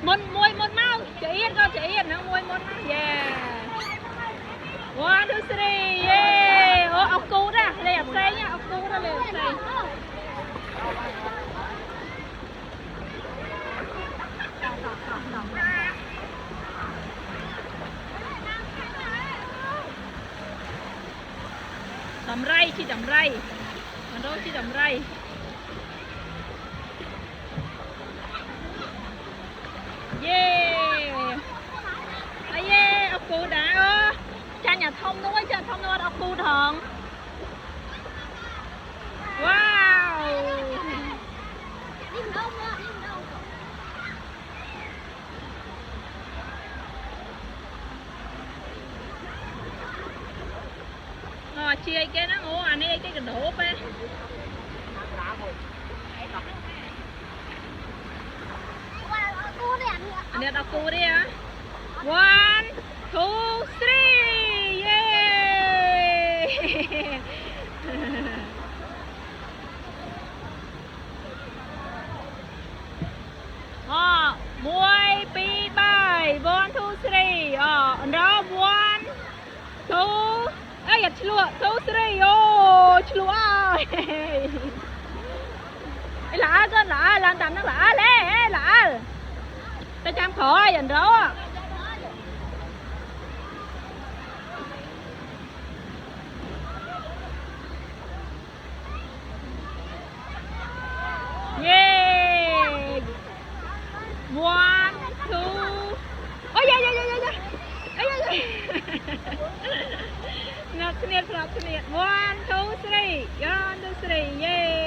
một mau chị Yên con chị Yên nó môi một yeah 1 2 3 yeah ô ốc cú đó lẹp xây nhá ốc cú đó lẹp xây đầm ray chi đầm ray mình đâu chi đầm ray yeah yeah ốc cú đã ơ cha nhà thông đúng không cha thông nó ốc cú thằng wow chia cái nó ngủ anh ấy cái đổ pe anh ấy đọc cô đi á 1 2 3 yeah môi pi bài 1 2 3 đó 1 2 ấy à chua 2 3 ô chua lạ con lạ làm tạm nó lạ lẽ lạ ta chăm khỏi dần đó yeah 1 2 ôi da da da da da ấy ngọc nhiệt 1 2 3 1 2 3 yeah